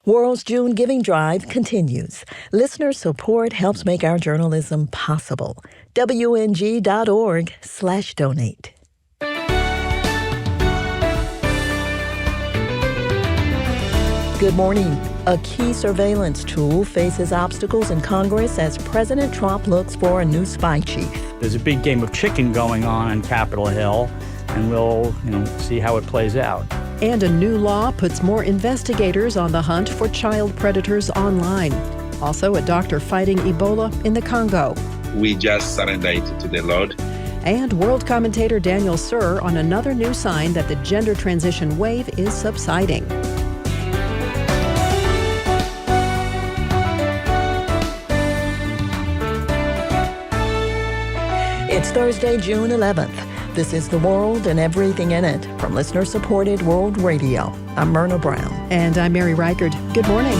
World's June Giving Drive continues. Listener support helps make our journalism possible. WNG.org/donate. Good morning. A key surveillance tool faces obstacles in Congress as President Trump looks for a new spy chief. There's a big game of chicken going on Capitol Hill, and we'll see how it plays out. And a new law puts more investigators on the hunt for child predators online. Also, a doctor fighting Ebola in the Congo. We just surrender it to the Lord. And world commentator Daniel Suhr on another new sign that the gender transition wave is subsiding. It's Thursday, June 11th. This is The World and Everything in It from listener-supported World Radio. I'm Myrna Brown. And I'm Mary Reichert. Good morning.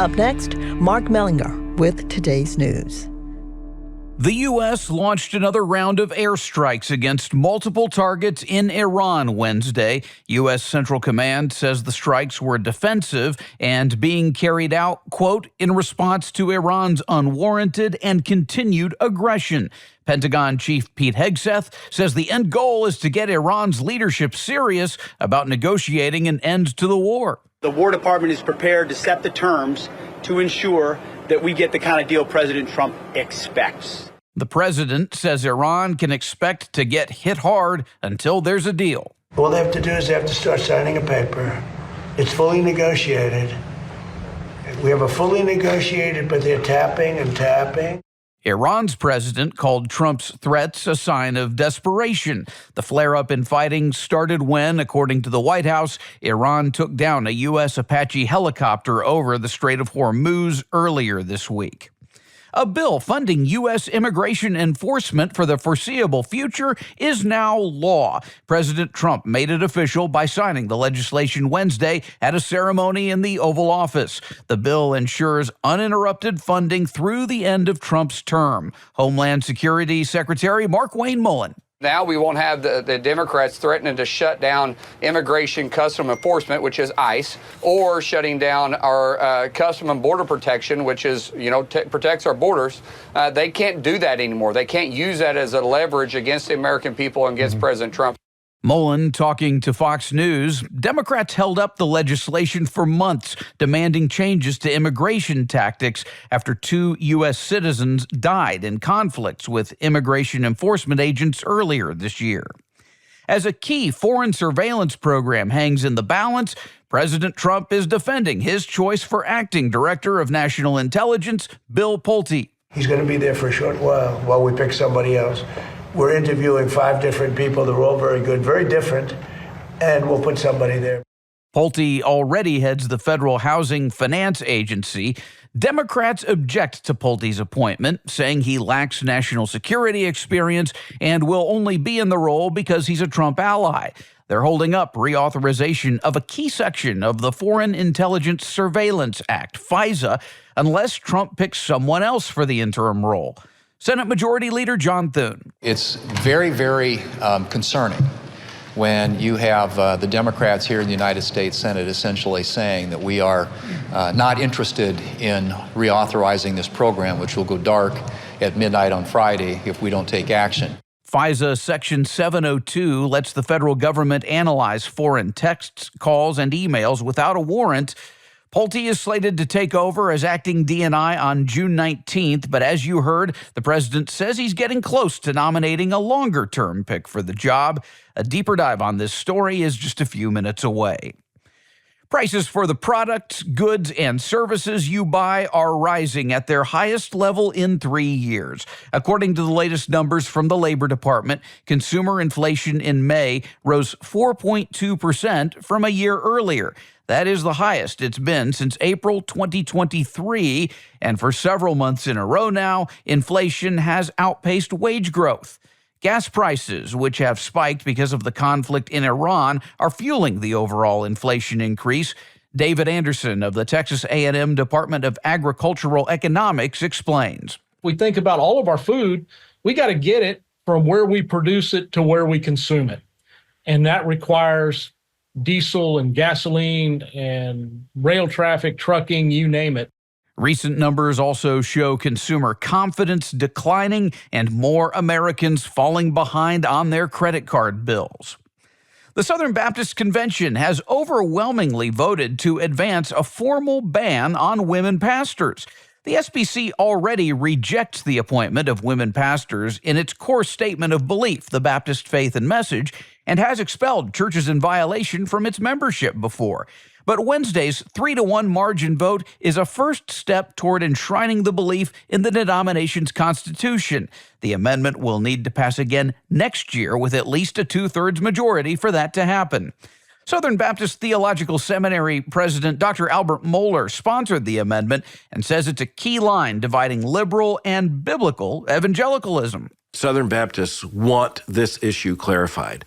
Up next, Mark Mellinger with today's news. The U.S. launched another round of airstrikes against multiple targets in Iran Wednesday. U.S. Central Command says the strikes were defensive and being carried out, quote, in response to Iran's unwarranted and continued aggression. Pentagon Chief Pete Hegseth says the end goal is to get Iran's leadership serious about negotiating an end to the war. The War Department is prepared to set the terms to ensure that we get the kind of deal President Trump expects. The president says Iran can expect to get hit hard until there's a deal. All they have to do is they have to start signing a paper. It's fully negotiated. We have a fully negotiated, but they're tapping and tapping. Iran's president called Trump's threats a sign of desperation. The flare-up in fighting started when, according to the White House, Iran took down a U.S. Apache helicopter over the Strait of Hormuz earlier this week. A bill funding U.S. immigration enforcement for the foreseeable future is now law. President Trump made it official by signing the legislation Wednesday at a ceremony in the Oval Office. The bill ensures uninterrupted funding through the end of Trump's term. Homeland Security Secretary Markwayne Mullin. Now we won't have the Democrats threatening to shut down Immigration Custom Enforcement, which is ICE, or shutting down our Custom and Border Protection, which is, protects our borders. They can't do that anymore. They can't use that as a leverage against the American people and against President Trump. Mullen talking to Fox News. Democrats held up the legislation for months, demanding changes to immigration tactics after 2 U.S. citizens died in conflicts with immigration enforcement agents earlier this year. As a key foreign surveillance program hangs in the balance, President Trump is defending his choice for acting Director of National Intelligence, Bill Pulte. He's going to be there for a short while we pick somebody else. We're interviewing 5 different people. They're all very good, very different, and we'll put somebody there. Pulte already heads the Federal Housing Finance Agency. Democrats object to Pulte's appointment, saying he lacks national security experience and will only be in the role because he's a Trump ally. They're holding up reauthorization of a key section of the Foreign Intelligence Surveillance Act, FISA, unless Trump picks someone else for the interim role. Senate Majority Leader John Thune. It's very, very concerning when you have the Democrats here in the United States Senate essentially saying that we are not interested in reauthorizing this program, which will go dark at midnight on Friday if we don't take action. FISA Section 702 lets the federal government analyze foreign texts, calls, and emails without a warrant. Pulte is slated to take over as acting DNI on June 19th, but as you heard, the president says he's getting close to nominating a longer-term pick for the job. A deeper dive on this story is just a few minutes away. Prices for the products, goods, and services you buy are rising at their highest level in 3 years. According to the latest numbers from the Labor Department, consumer inflation in May rose 4.2% from a year earlier. That is the highest it's been since April 2023, and for several months in a row now, inflation has outpaced wage growth. Gas prices, which have spiked because of the conflict in Iran, are fueling the overall inflation increase. David Anderson of the Texas A&M Department of Agricultural Economics explains. We think about all of our food, we got to get it from where we produce it to where we consume it. And that requires diesel and gasoline and rail traffic, trucking, you name it. Recent numbers also show consumer confidence declining and more Americans falling behind on their credit card bills. The Southern Baptist Convention has overwhelmingly voted to advance a formal ban on women pastors. The SBC already rejects the appointment of women pastors in its core statement of belief, the Baptist Faith and Message, and has expelled churches in violation from its membership before. But Wednesday's 3-1 margin vote is a first step toward enshrining the belief in the denomination's constitution. The amendment will need to pass again next year with at least a 2/3 majority for that to happen. Southern Baptist Theological Seminary President Dr. Albert Mohler sponsored the amendment and says it's a key line dividing liberal and biblical evangelicalism. Southern Baptists want this issue clarified.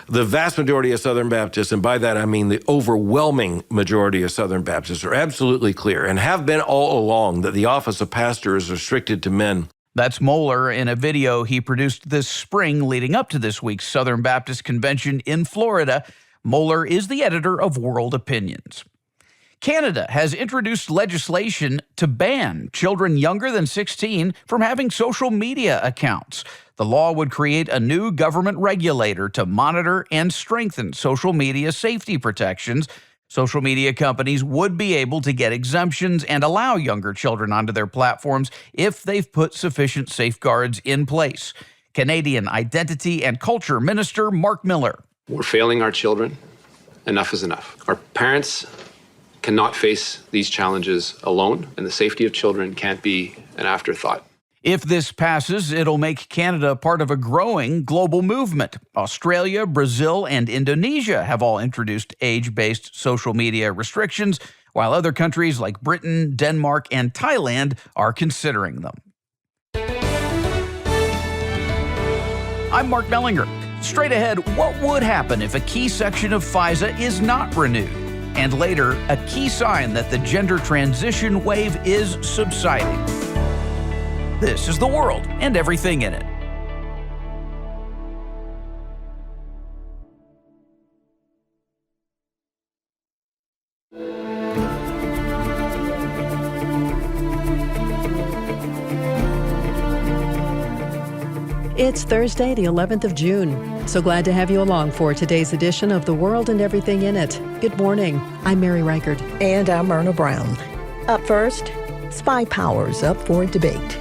The vast majority of Southern Baptists, and by that I mean the overwhelming majority of Southern Baptists, are absolutely clear and have been all along that the office of pastor is restricted to men. That's Mohler in a video he produced this spring leading up to this week's Southern Baptist Convention in Florida. Mohler is the editor of World Opinions. Canada has introduced legislation to ban children younger than 16 from having social media accounts. The law would create a new government regulator to monitor and strengthen social media safety protections. Social media companies would be able to get exemptions and allow younger children onto their platforms if they've put sufficient safeguards in place. Canadian Identity and Culture Minister Mark Miller. We're failing our children. Enough is enough. Our parents cannot face these challenges alone, and the safety of children can't be an afterthought. If this passes, it'll make Canada part of a growing global movement. Australia, Brazil, and Indonesia have all introduced age-based social media restrictions, while other countries like Britain, Denmark, and Thailand are considering them. I'm Mark Mellinger. Straight ahead, what would happen if a key section of FISA is not renewed? And later, a key sign that the gender transition wave is subsiding. This is The World and everything in it. It's Thursday, the 11th of June. So glad to have you along for today's edition of The World and Everything in It. Good morning. I'm Mary Reichert. And I'm Myrna Brown. Up first, spy powers up for debate.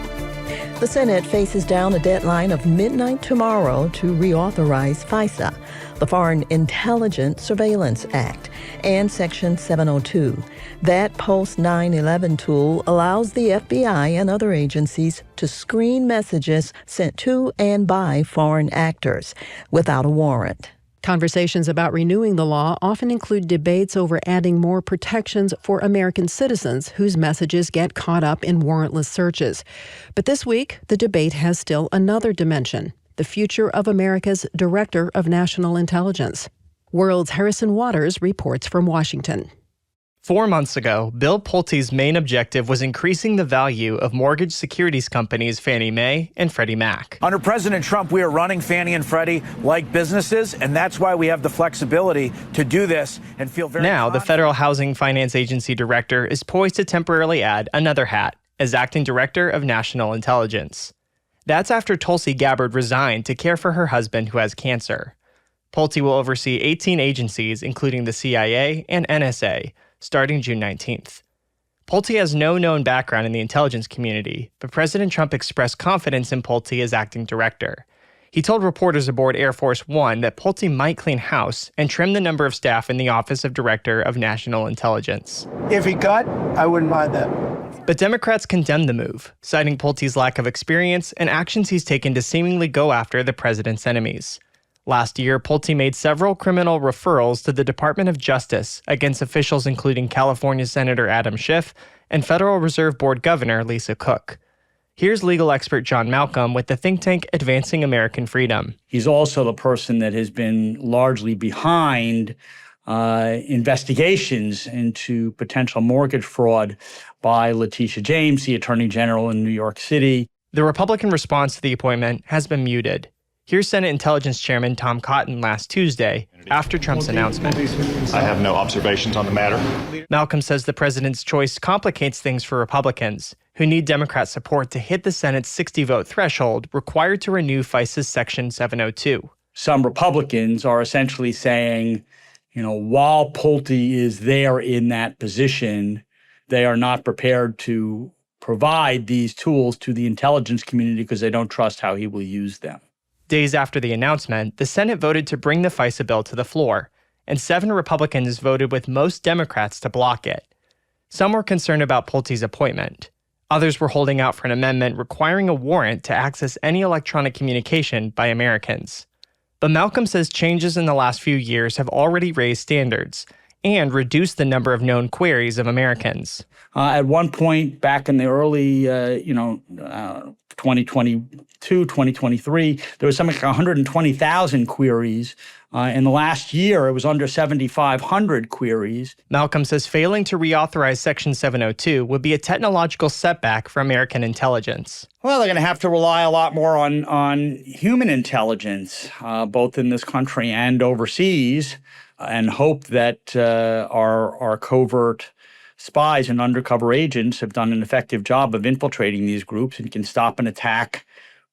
The Senate faces down a deadline of midnight tomorrow to reauthorize FISA, the Foreign Intelligence Surveillance Act, and Section 702. That post-9/11 tool allows the FBI and other agencies to screen messages sent to and by foreign actors without a warrant. Conversations about renewing the law often include debates over adding more protections for American citizens whose messages get caught up in warrantless searches. But this week, the debate has still another dimension: the future of America's Director of National Intelligence. World's Harrison Waters reports from Washington. 4 months ago, Bill Pulte's main objective was increasing the value of mortgage securities companies Fannie Mae and Freddie Mac. Under President Trump, we are running Fannie and Freddie like businesses, and that's why we have the flexibility to do this and feel very Now, the Federal Housing Finance Agency director is poised to temporarily add another hat as acting director of national intelligence. That's after Tulsi Gabbard resigned to care for her husband who has cancer. Pulte will oversee 18 agencies, including the CIA and NSA, starting June 19th. Pulte has no known background in the intelligence community, but President Trump expressed confidence in Pulte as acting director. He told reporters aboard Air Force One that Pulte might clean house and trim the number of staff in the Office of Director of National Intelligence. If he cut, I wouldn't mind that. But Democrats condemned the move, citing Pulte's lack of experience and actions he's taken to seemingly go after the president's enemies. Last year, Pulte made several criminal referrals to the Department of Justice against officials including California Senator Adam Schiff and Federal Reserve Board Governor Lisa Cook. Here's legal expert John Malcolm with the think tank Advancing American Freedom. He's also the person that has been largely behind investigations into potential mortgage fraud by Letitia James, the Attorney General in New York City. The Republican response to the appointment has been muted. Here's Senate Intelligence Chairman Tom Cotton last Tuesday after Trump's announcement. I have no observations on the matter. Malcolm says the president's choice complicates things for Republicans, who need Democrat support to hit the Senate's 60-vote threshold required to renew FISA's Section 702. Some Republicans are essentially saying, while Pulte is there in that position, they are not prepared to provide these tools to the intelligence community because they don't trust how he will use them. Days after the announcement, the Senate voted to bring the FISA bill to the floor, and 7 Republicans voted with most Democrats to block it. Some were concerned about Pulte's appointment. Others were holding out for an amendment requiring a warrant to access any electronic communication by Americans. But Malcolm says changes in the last few years have already raised standards and reduced the number of known queries of Americans. At one point back in the early, 2022, 2023, there was something like 120,000 queries. In the last year, it was under 7,500 queries. Malcolm says failing to reauthorize Section 702 would be a technological setback for American intelligence. Well, they're going to have to rely a lot more on human intelligence, both in this country and overseas, and hope that our covert spies and undercover agents have done an effective job of infiltrating these groups and can stop an attack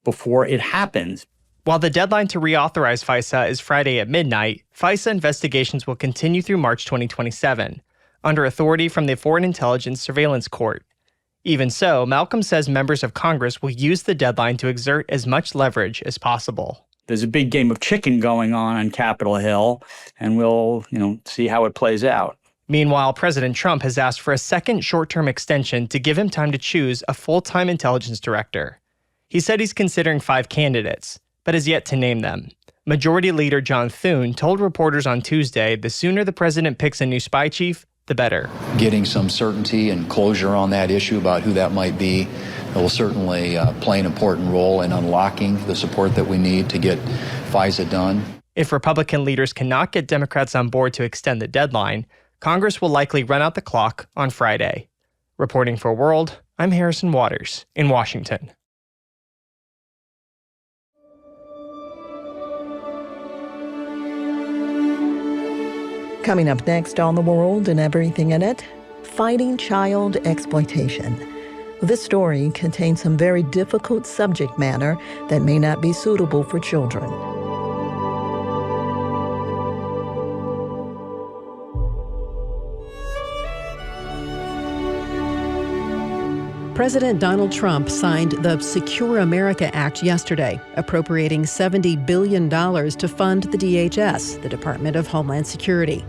before it happens. While the deadline to reauthorize FISA is Friday at midnight, FISA investigations will continue through March 2027, under authority from the Foreign Intelligence Surveillance Court. Even so, Malcolm says members of Congress will use the deadline to exert as much leverage as possible. There's a big game of chicken going on Capitol Hill, and we'll, see how it plays out. Meanwhile, President Trump has asked for a second short-term extension to give him time to choose a full-time intelligence director. He said he's considering 5 candidates, but has yet to name them. Majority Leader John Thune told reporters on Tuesday the sooner the president picks a new spy chief, the better. Getting some certainty and closure on that issue about who that might be will certainly play an important role in unlocking the support that we need to get FISA done. If Republican leaders cannot get Democrats on board to extend the deadline, Congress will likely run out the clock on Friday. Reporting for World, I'm Harrison Waters in Washington. Coming up next on The World and Everything in It, fighting child exploitation. This story contains some very difficult subject matter that may not be suitable for children. President Donald Trump signed the Secure America Act yesterday, appropriating $70 billion to fund the DHS, the Department of Homeland Security.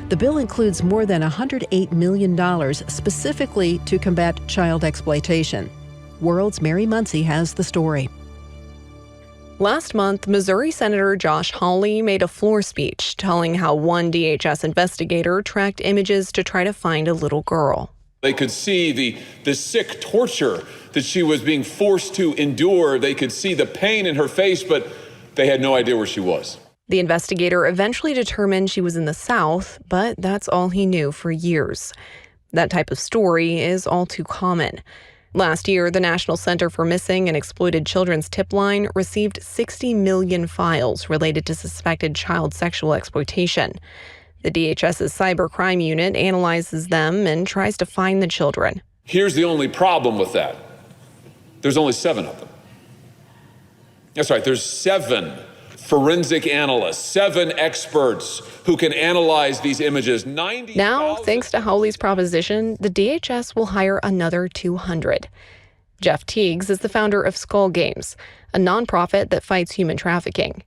The bill includes more than $108 million specifically to combat child exploitation. World's Mary Muncie has the story. Last month, Missouri Senator Josh Hawley made a floor speech telling how one DHS investigator tracked images to try to find a little girl. They could see the sick torture that she was being forced to endure. They could see the pain in her face, but they had no idea where she was. The investigator eventually determined she was in the South, but that's all he knew for years. That type of story is all too common. Last year, the National Center for Missing and Exploited Children's tip line received 60 million files related to suspected child sexual exploitation. The DHS's cybercrime unit analyzes them and tries to find the children. Here's the only problem with that. There's only 7 of them. That's right, there's 7 forensic analysts, 7 experts who can analyze these images. Now, thanks to Hawley's proposition, the DHS will hire another 200. Jeff Teagues is the founder of Skull Games, a nonprofit that fights human trafficking.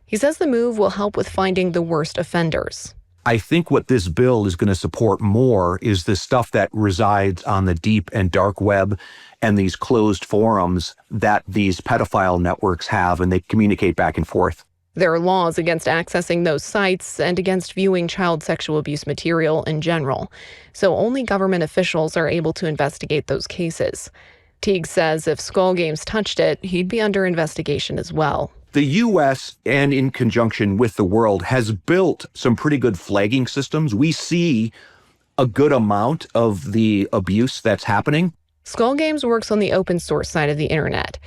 He says the move will help with finding the worst offenders. I think what this bill is going to support more is the stuff that resides on the deep and dark web and these closed forums that these pedophile networks have, and they communicate back and forth. There are laws against accessing those sites and against viewing child sexual abuse material in general, so only government officials are able to investigate those cases. Teague says if Skull Games touched it, he'd be under investigation as well. The U.S., and in conjunction with the world, has built some pretty good flagging systems. We see a good amount of the abuse that's happening. Skull Games works on the open source side of the internet.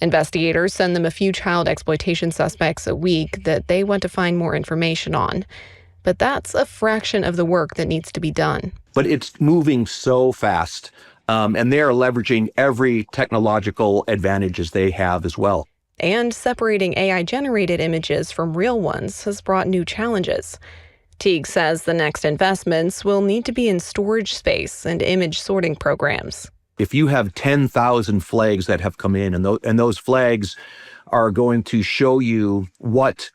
Investigators send them a few child exploitation suspects a week that they want to find more information on. But that's a fraction of the work that needs to be done. But it's moving so fast, and they are leveraging every technological advantages they have as well. And separating AI-generated images from real ones has brought new challenges. Teague says the next investments will need to be in storage space and image sorting programs. If you have 10,000 flags that have come in, and those flags are going to show you what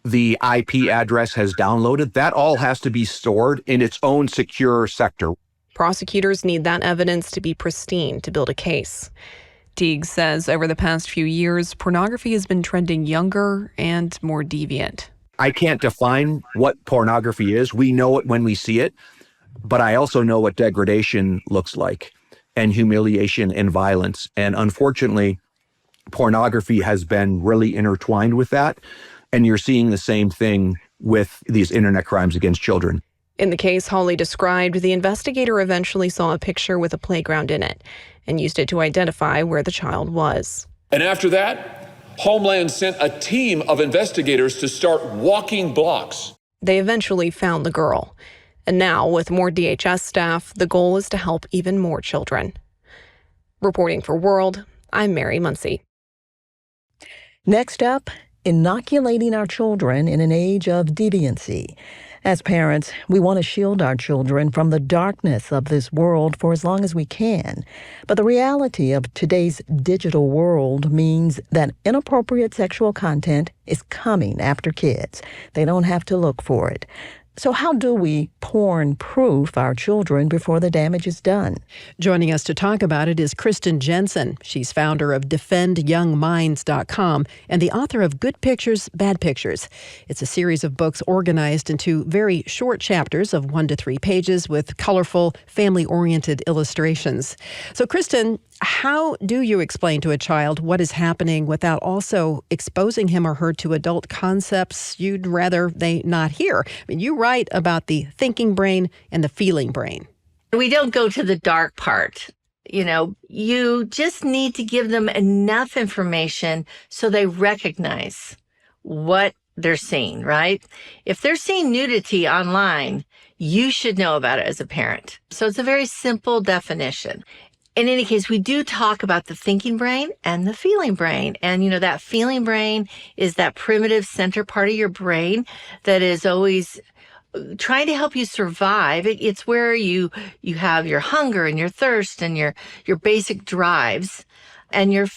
the IP address has downloaded, that all has to be stored in its own secure sector. Prosecutors need that evidence to be pristine to build a case. Teague says over the past few years, pornography has been trending younger and more deviant. I can't define what pornography is. We know it when we see it, but I also know what degradation looks like, and humiliation and violence. And unfortunately, pornography has been really intertwined with that. And you're seeing the same thing with these internet crimes against children. In the case Hawley described, the investigator eventually saw a picture with a playground in it and used it to identify where the child was. And after that, Homeland sent a team of investigators to start walking blocks. They eventually found the girl. And now, with more DHS staff, the goal is to help even more children. Reporting for World, I'm Mary Muncie. Next up, inoculating our children in an age of deviancy. As parents, we want to shield our children from the darkness of this world for as long as we can. But the reality of today's digital world means that inappropriate sexual content is coming after kids. They don't have to look for it. So how do we porn-proof our children before the damage is done? Joining us to talk about it is Kristen Jensen. She's founder of DefendYoungMinds.com and the author of Good Pictures, Bad Pictures. It's a series of books organized into very short chapters of 1 to 3 pages with colorful, family-oriented illustrations. So, Kristen, how do you explain to a child what is happening without also exposing him or her to adult concepts you'd rather they not hear? I mean, you write about the thinking brain and the feeling brain. We don't go to the dark part. You just need to give them enough information so they recognize what they're seeing, right? If they're seeing nudity online, you should know about it as a parent. So it's a very simple definition. In any case, we do talk about the thinking brain and the feeling brain. And, that feeling brain is that primitive center part of your brain that is always trying to help you survive. It's where you have your hunger and your thirst and your basic drives. And your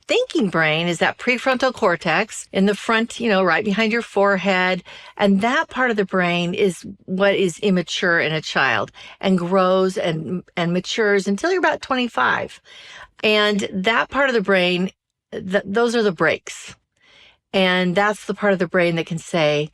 thinking brain is that prefrontal cortex in the front, right behind your forehead. And that part of the brain is what is immature in a child and grows and matures until you're about 25. And that part of the brain, those are the brakes. And that's the part of the brain that can say,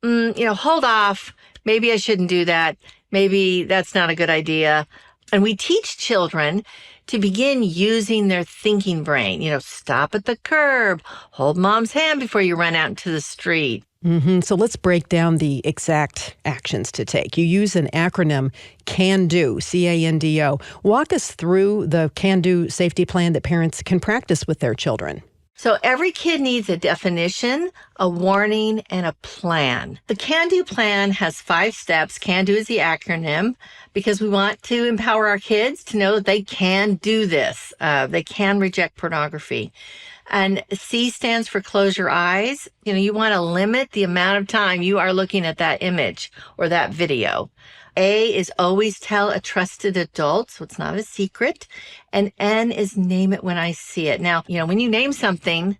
hold off. Maybe I shouldn't do that. Maybe that's not a good idea. And we teach children to begin using their thinking brain. Stop at the curb, hold mom's hand before you run out into the street. Mm-hmm. So let's break down the exact actions to take. You use an acronym, CANDO, C-A-N-D-O. Walk us through the CANDO safety plan that parents can practice with their children. So every kid needs a definition, a warning, and a plan. The CAN-DO plan has 5 steps. CAN-DO is the acronym because we want to empower our kids to know that they can do this. They can reject pornography. And C stands for close your eyes. You want to limit the amount of time you are looking at that image or that video. A is always tell a trusted adult, so it's not a secret. And N is name it when I see it. Now, when you name something,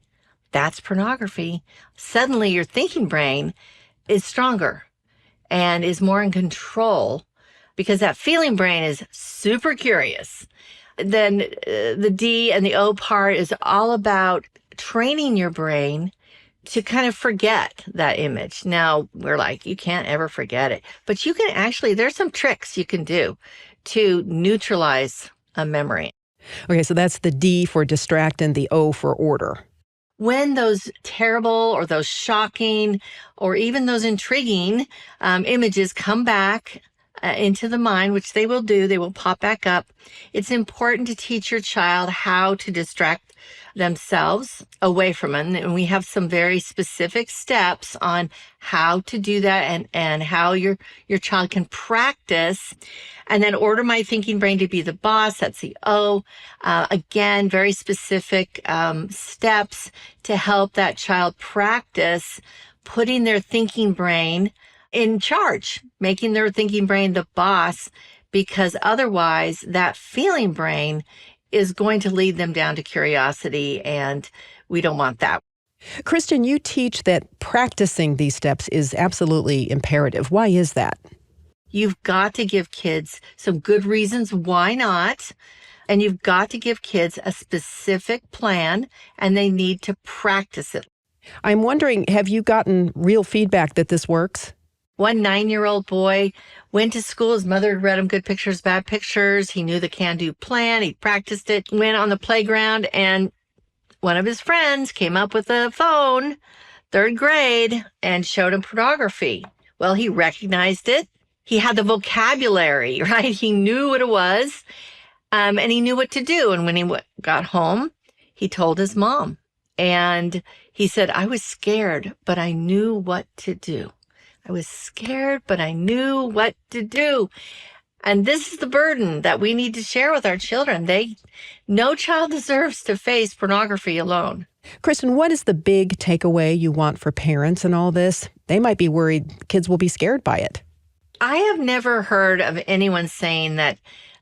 that's pornography. Suddenly your thinking brain is stronger and is more in control because that feeling brain is super curious. Then the D and the O part is all about training your brain to kind of forget that image. Now, we're like, you can't ever forget it. But you can actually, there's some tricks you can do to neutralize a memory. Okay, so that's the D for distract and the O for order. When those terrible or those shocking or even those intriguing images come back into the mind, which they will do, they will pop back up, it's important to teach your child how to distract themselves away from it. And we have some very specific steps on how to do that and how your child can practice. And then order my thinking brain to be the boss. That's the O. Again, very specific steps to help that child practice putting their thinking brain in charge, making their thinking brain the boss, because otherwise that feeling brain is going to lead them down to curiosity, and we don't want that. Kristen, you teach that practicing these steps is absolutely imperative. Why is that? You've got to give kids some good reasons why not, and you've got to give kids a specific plan, and they need to practice it. I'm wondering, have you gotten real feedback that this works? One 9-year-old boy went to school. His mother had read him good pictures, bad pictures. He knew the can-do plan. He practiced it, went on the playground, and one of his friends came up with a phone, 3rd grade, and showed him pornography. Well, he recognized it. He had the vocabulary, right? He knew what it was, and he knew what to do. And when he got home, he told his mom. And he said, I was scared, but I knew what to do. I was scared, but I knew what to do. And this is the burden that we need to share with our children. No child deserves to face pornography alone. Kristen, what is the big takeaway you want for parents in all this? They might be worried kids will be scared by it. I have never heard of anyone saying that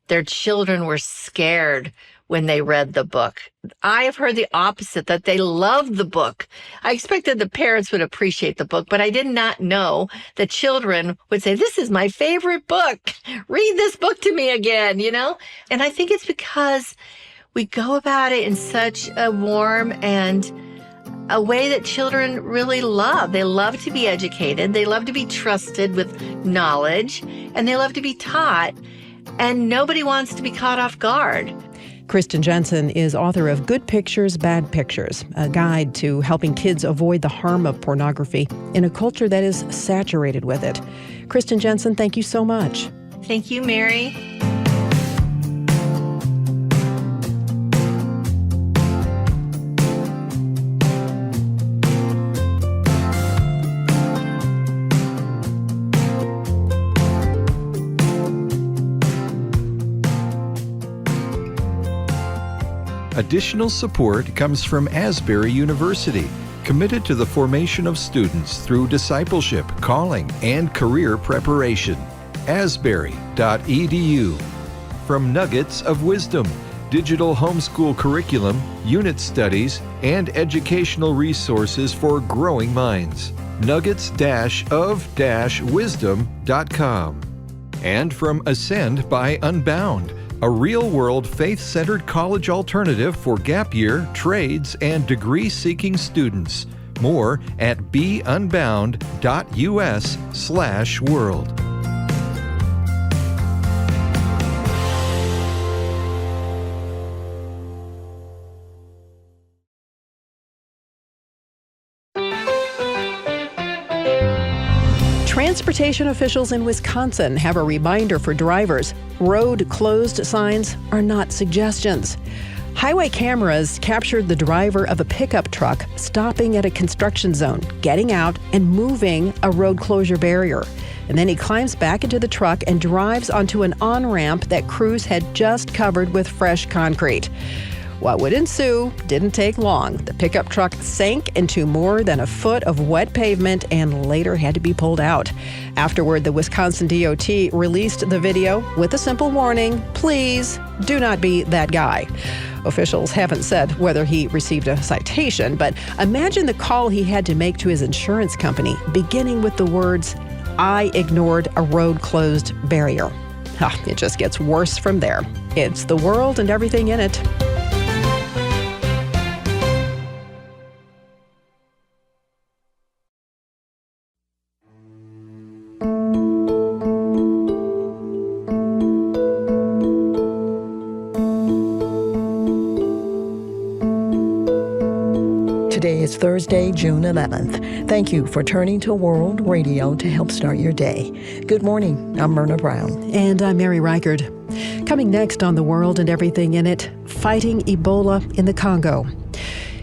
their children were scared when they read the book. I have heard the opposite, that they loved the book. I expected the parents would appreciate the book, but I did not know that children would say, this is my favorite book. Read this book to me again, you know? And I think it's because we go about it in such a warm and a way that children really love. They love to be educated. They love to be trusted with knowledge, and they love to be taught. And nobody wants to be caught off guard. Kristen Jensen is author of Good Pictures, Bad Pictures, a guide to helping kids avoid the harm of pornography in a culture that is saturated with it. Kristen Jensen, thank you so much. Thank you, Mary. Additional support comes from Asbury University, committed to the formation of students through discipleship, calling, and career preparation. Asbury.edu. From Nuggets of Wisdom, digital homeschool curriculum, unit studies, and educational resources for growing minds. nuggets-of-wisdom.com. And from Ascend by Unbound, a real-world, faith-centered college alternative for gap year, trades, and degree-seeking students. More at beunbound.us/world. Transportation officials in Wisconsin have a reminder for drivers. Road closed signs are not suggestions. Highway cameras captured the driver of a pickup truck stopping at a construction zone, getting out and moving a road closure barrier. And then he climbs back into the truck and drives onto an on-ramp that crews had just covered with fresh concrete. What would ensue didn't take long. The pickup truck sank into more than a foot of wet pavement and later had to be pulled out. Afterward, the Wisconsin DOT released the video with a simple warning: please do not be that guy. Officials haven't said whether he received a citation, but imagine the call he had to make to his insurance company, beginning with the words, "I ignored a road closed barrier." It just gets worse from there. It's the world and everything in it. Today is Thursday, June 11th. Thank you for turning to World Radio to help start your day. Good morning. I'm Myrna Brown. And I'm Mary Reichard. Coming next on The World and Everything in It, fighting Ebola in the Congo.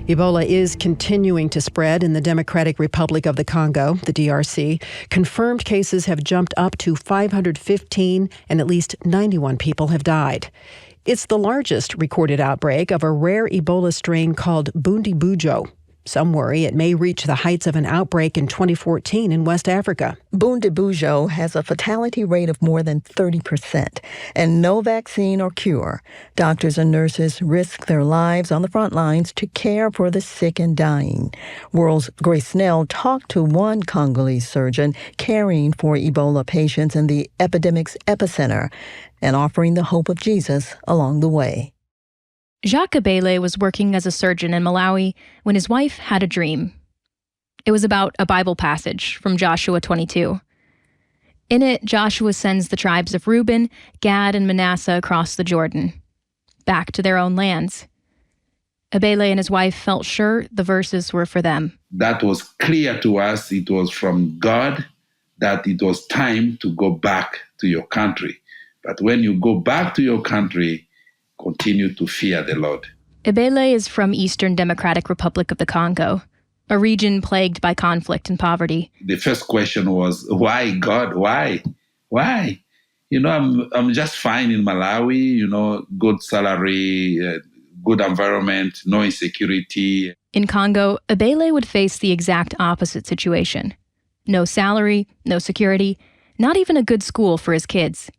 Ebola is continuing to spread in the Democratic Republic of the Congo, the DRC. Confirmed cases have jumped up to 515, and at least 91 people have died. It's the largest recorded outbreak of a rare Ebola strain called Bundibujo. Some worry it may reach the heights of an outbreak in 2014 in West Africa. Bundibujo has a fatality rate of more than 30% and no vaccine or cure. Doctors and nurses risk their lives on the front lines to care for the sick and dying. World's Grace Snell talked to one Congolese surgeon caring for Ebola patients in the epidemic's epicenter and offering the hope of Jesus along the way. Jacques Abele was working as a surgeon in Malawi when his wife had a dream. It was about a Bible passage from Joshua 22. In it, Joshua sends the tribes of Reuben, Gad, and Manasseh across the Jordan, back to their own lands. Abele and his wife felt sure the verses were for them. That was clear to us. It was from God that it was time to go back to your country. But when you go back to your country, continue to fear the Lord. Abele is from Eastern Democratic Republic of the Congo, a region plagued by conflict and poverty. The first question was, why, God? Why? Why? I'm just fine in Malawi, good salary, good environment, no insecurity. In Congo, Abele would face the exact opposite situation. No salary, no security, not even a good school for his kids.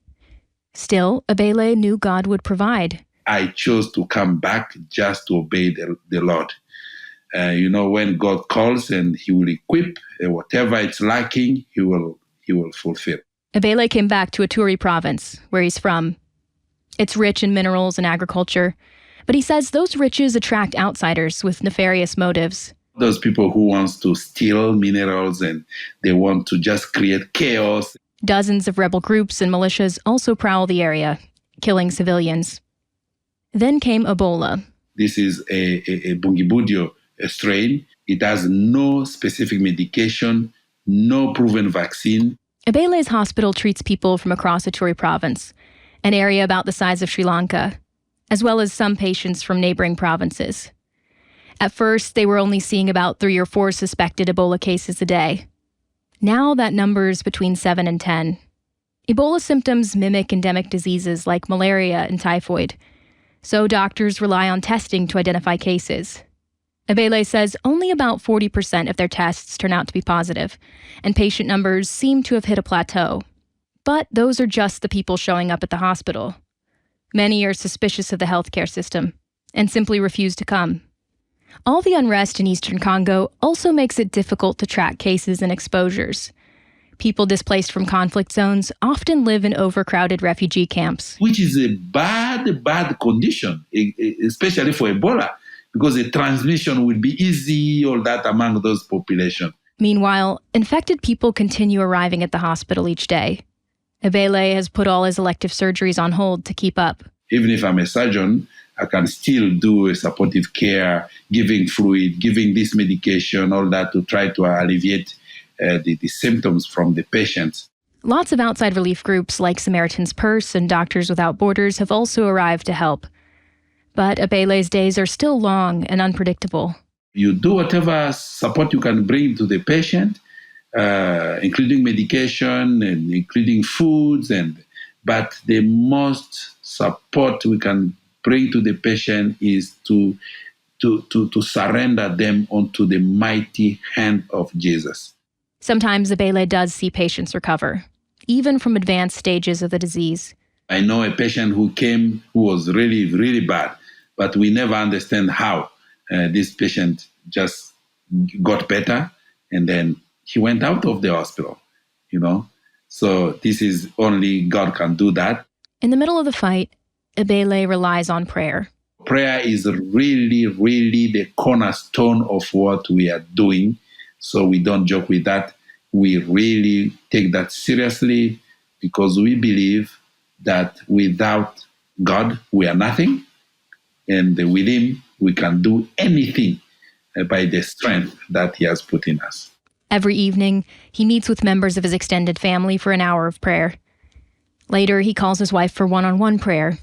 Still, Abele knew God would provide. I chose to come back just to obey the Lord. When God calls and he will equip whatever it's lacking, he will fulfill. Abele came back to Ituri province, where he's from. It's rich in minerals and agriculture, but he says those riches attract outsiders with nefarious motives. Those people who want to steal minerals and they want to just create chaos. Dozens of rebel groups and militias also prowl the area, killing civilians. Then came Ebola. This is a Bundibujo strain. It has no specific medication, no proven vaccine. Abele's hospital treats people from across Ituri province, an area about the size of Sri Lanka, as well as some patients from neighboring provinces. At first, they were only seeing about 3 or 4 suspected Ebola cases a day. Now that number's between 7 and 10. Ebola symptoms mimic endemic diseases like malaria and typhoid, so doctors rely on testing to identify cases. Abele says only about 40% of their tests turn out to be positive, and patient numbers seem to have hit a plateau. But those are just the people showing up at the hospital. Many are suspicious of the healthcare system and simply refuse to come. All the unrest in eastern Congo also makes it difficult to track cases and exposures. People displaced from conflict zones often live in overcrowded refugee camps. Which is a bad condition, especially for Ebola, because the transmission will be easy, all that among those populations. Meanwhile, infected people continue arriving at the hospital each day. Abele has put all his elective surgeries on hold to keep up. Even if I'm a surgeon, I can still do a supportive care, giving fluid, giving this medication, all that to try to alleviate the symptoms from the patients. Lots of outside relief groups like Samaritan's Purse and Doctors Without Borders have also arrived to help. But Abele's days are still long and unpredictable. You do whatever support you can bring to the patient, including medication and including foods, but the most support we can bring to the patient is to surrender them onto the mighty hand of Jesus. Sometimes Abele does see patients recover, even from advanced stages of the disease. I know a patient who came who was really, really bad, but we never understand how this patient just got better and then he went out of the hospital, So this is only God can do that. In the middle of the fight, Abele relies on prayer. Prayer is really, really the cornerstone of what we are doing. So we don't joke with that. We really take that seriously because we believe that without God, we are nothing. And with Him, we can do anything by the strength that He has put in us. Every evening, he meets with members of his extended family for an hour of prayer. Later, he calls his wife for one-on-one prayer.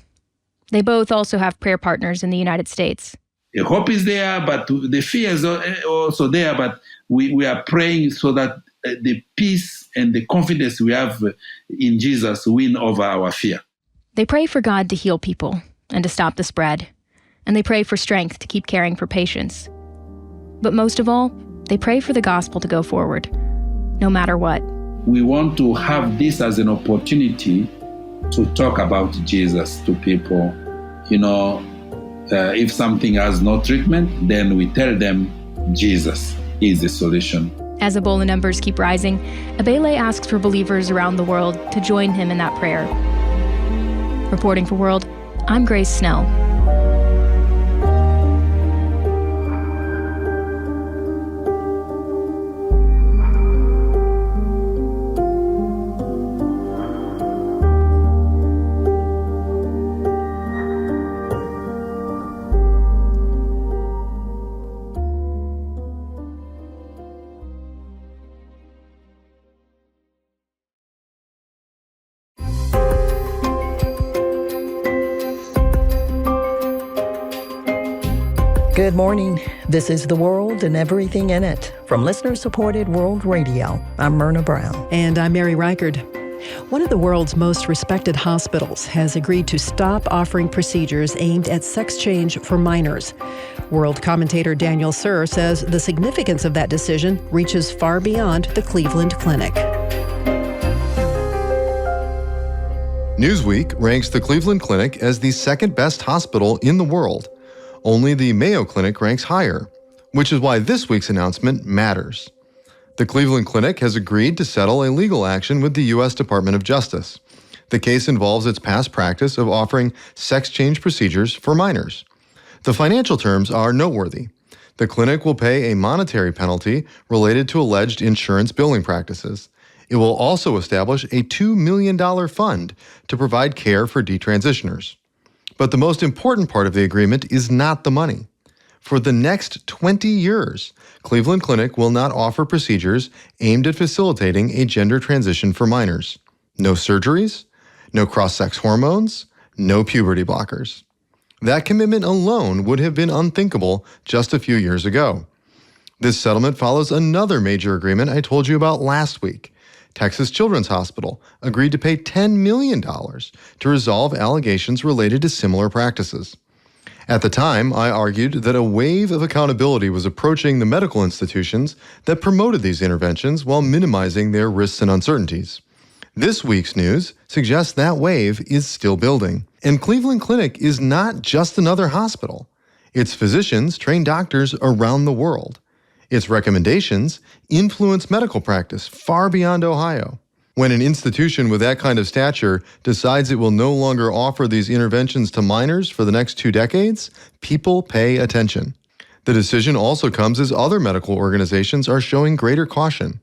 They both also have prayer partners in the United States. The hope is there, but the fear is also there. But we are praying so that the peace and the confidence we have in Jesus win over our fear. They pray for God to heal people and to stop the spread. And they pray for strength to keep caring for patients. But most of all, they pray for the gospel to go forward, no matter what. We want to have this as an opportunity to talk about Jesus to people. If something has no treatment, then we tell them Jesus is the solution. As Ebola numbers keep rising, Ebele asks for believers around the world to join him in that prayer. Reporting for World, I'm Grace Snell. Good morning. This is The World and Everything in It from listener-supported World Radio. I'm Myrna Brown. And I'm Mary Reichard. One of the world's most respected hospitals has agreed to stop offering procedures aimed at sex change for minors. World commentator Daniel Suhr says the significance of that decision reaches far beyond the Cleveland Clinic. Newsweek ranks the Cleveland Clinic as the second best hospital in the world. Only the Mayo Clinic ranks higher, which is why this week's announcement matters. The Cleveland Clinic has agreed to settle a legal action with the U.S. Department of Justice. The case involves its past practice of offering sex change procedures for minors. The financial terms are noteworthy. The clinic will pay a monetary penalty related to alleged insurance billing practices. It will also establish a $2 million fund to provide care for detransitioners. But the most important part of the agreement is not the money. For the next 20 years, Cleveland Clinic will not offer procedures aimed at facilitating a gender transition for minors. No surgeries, no cross-sex hormones, no puberty blockers. That commitment alone would have been unthinkable just a few years ago. This settlement follows another major agreement I told you about last week. Texas Children's Hospital agreed to pay $10 million to resolve allegations related to similar practices. At the time, I argued that a wave of accountability was approaching the medical institutions that promoted these interventions while minimizing their risks and uncertainties. This week's news suggests that wave is still building. And Cleveland Clinic is not just another hospital. Its physicians train doctors around the world. Its recommendations influence medical practice far beyond Ohio. When an institution with that kind of stature decides it will no longer offer these interventions to minors for the next 2 decades, people pay attention. The decision also comes as other medical organizations are showing greater caution.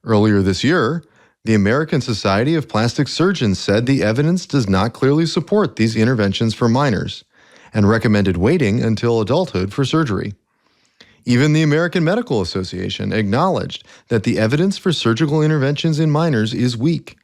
Earlier this year, the American Society of Plastic Surgeons said the evidence does not clearly support these interventions for minors and recommended waiting until adulthood for surgery. Even the American Medical Association acknowledged that the evidence for surgical interventions in minors is weak.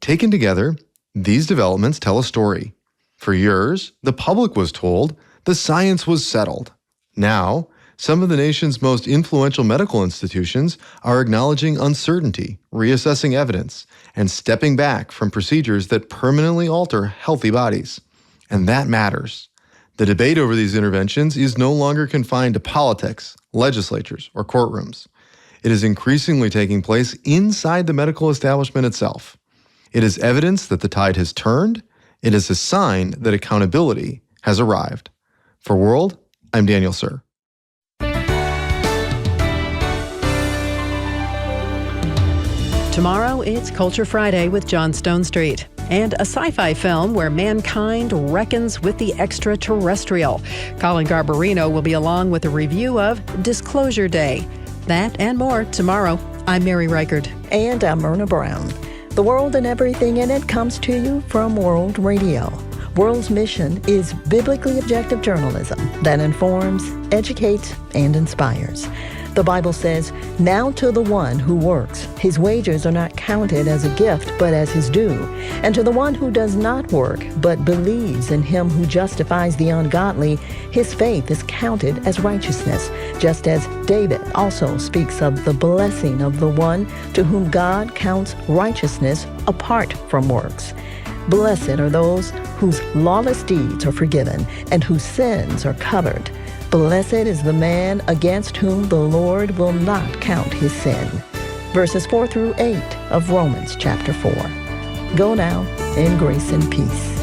Taken together, these developments tell a story. For years, the public was told the science was settled. Now, some of the nation's most influential medical institutions are acknowledging uncertainty, reassessing evidence, and stepping back from procedures that permanently alter healthy bodies. And that matters. The debate over these interventions is no longer confined to politics, legislatures, or courtrooms. It is increasingly taking place inside the medical establishment itself. It is evidence that the tide has turned. It is a sign that accountability has arrived. For World, I'm Daniel Suhr. Tomorrow, it's Culture Friday with John Stonestreet. And a sci-fi film where mankind reckons with the extraterrestrial. Colin Garbarino will be along with a review of Disclosure Day. That and more tomorrow. I'm Mary Reichard. And I'm Myrna Brown. The World and Everything in It comes to you from World Radio. World's mission is biblically objective journalism that informs, educates, and inspires. The Bible says, "Now to the one who works, his wages are not counted as a gift, but as his due. And to the one who does not work, but believes in him who justifies the ungodly, his faith is counted as righteousness." Just as David also speaks of the blessing of the one to whom God counts righteousness apart from works. Blessed are those whose lawless deeds are forgiven and whose sins are covered. Blessed is the man against whom the Lord will not count his sin. Verses 4 through 8 of Romans chapter 4. Go now in grace and peace.